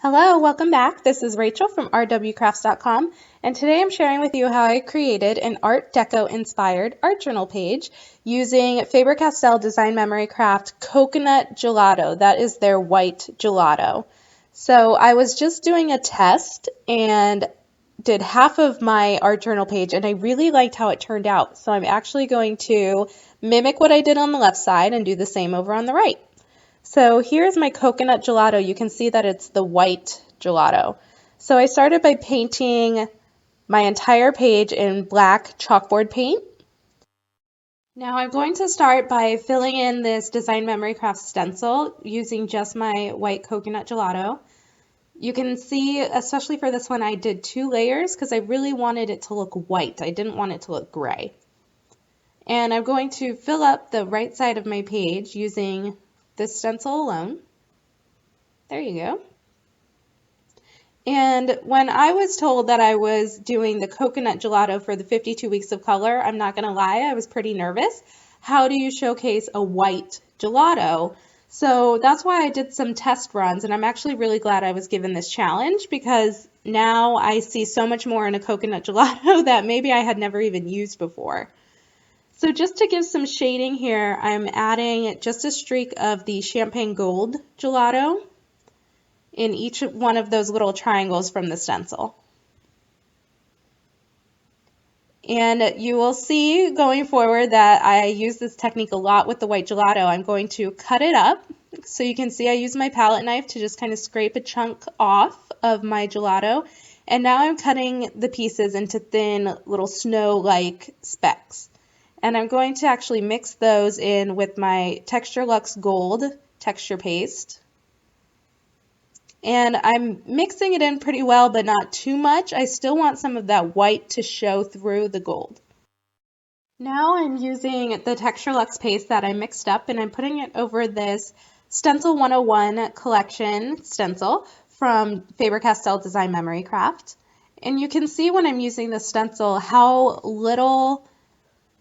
Hello, welcome back. This is Rachel from rwcrafts.com, and today I'm sharing with you how I created an Art Deco inspired art journal page using Faber-Castell Design Memory Craft Coconut Gelato. That is their white gelato. So I was just doing a test and did half of my art journal page, and I really liked how it turned out. So I'm actually going to mimic what I did on the left side and do the same over on the right. So here's my coconut gelato. You can see that it's the white gelato. So I started by painting my entire page in black chalkboard paint. Now I'm going to start by filling in this Design Memory Craft stencil using just my white coconut gelato. You can see, especially for this one, I did 2 layers because I really wanted it to look white. I didn't want it to look gray. And I'm going to fill up the right side of my page using this stencil alone. There you go. And when I was told that I was doing the coconut gelato for the 52 weeks of color, I'm not going to lie, I was pretty nervous. How do you showcase a white gelato? So that's why I did some test runs, and I'm actually really glad I was given this challenge because now I see so much more in a coconut gelato that maybe I had never even used before. So just to give some shading here, I'm adding just a streak of the champagne gold gelato in each one of those little triangles from the stencil. And you will see going forward that I use this technique a lot with the white gelato. I'm going to cut it up. So you can see I use my palette knife to just kind of scrape a chunk off of my gelato. And now I'm cutting the pieces into thin little snow-like specks. And I'm going to actually mix those in with my Texture Luxe Gold texture paste. And I'm mixing it in pretty well, but not too much. I still want some of that white to show through the gold. Now I'm using the Texture Luxe paste that I mixed up, and I'm putting it over this Stencil 101 collection stencil from Faber-Castell Design Memory Craft. And you can see when I'm using the stencil how little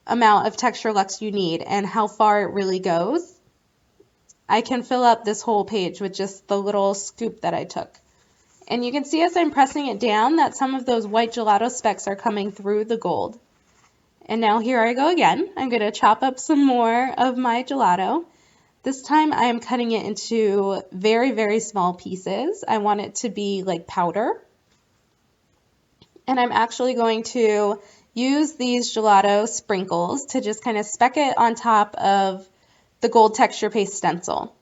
amount of Texture Luxe you need and how far it really goes. I can fill up this whole page with just the little scoop that I took. And you can see as I'm pressing it down that some of those white gelato specks are coming through the gold. And now here I go again. I'm going to chop up some more of my gelato. This time I am cutting it into very, very small pieces. I want it to be like powder. And I'm actually going to use these gelato sprinkles to just kind of speck it on top of the gold texture paste stencil.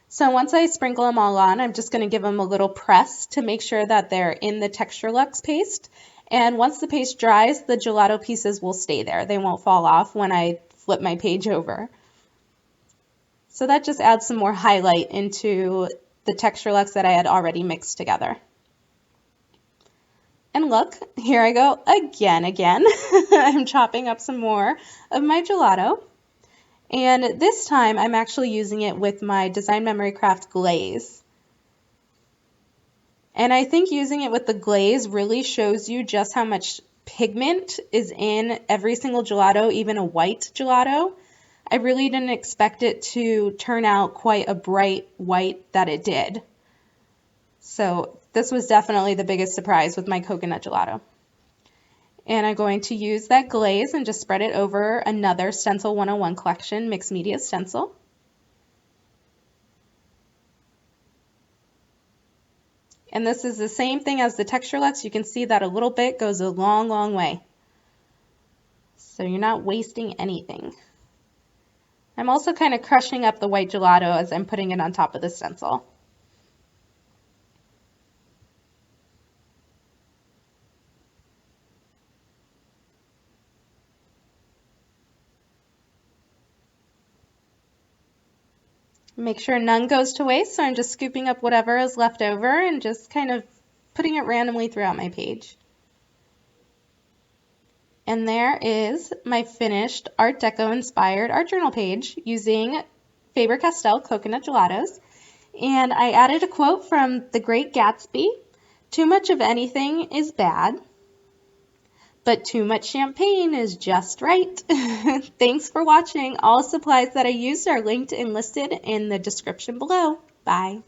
So once I sprinkle them all on, I'm just going to give them a little press to make sure that they're in the Texture Luxe paste. And once the paste dries, the gelato pieces will stay there. They won't fall off when I flip my page over. So that just adds some more highlight into the Texture Luxe that I had already mixed together. And look, here I go again. I'm chopping up some more of my gelato. And this time I'm actually using it with my Design Memory Craft glaze. And I think using it with the glaze really shows you just how much pigment is in every single gelato, even a white gelato. I really didn't expect it to turn out quite a bright white that it did. So this was definitely the biggest surprise with my coconut gelato. And I'm going to use that glaze and just spread it over another Stencil 101 collection mixed media stencil. And this is the same thing as the Texture Luxe. You can see that a little bit goes a long, long way. So you're not wasting anything. I'm also kind of crushing up the white gelato as I'm putting it on top of the stencil. Make sure none goes to waste, so I'm just scooping up whatever is left over and just kind of putting it randomly throughout my page. And there is my finished Art Deco inspired art journal page using Faber-Castell coconut gelatos. And I added a quote from The Great Gatsby: "Too much of anything is bad, but too much champagne is just right." Thanks for watching. All supplies that I used are linked and listed in the description below. Bye.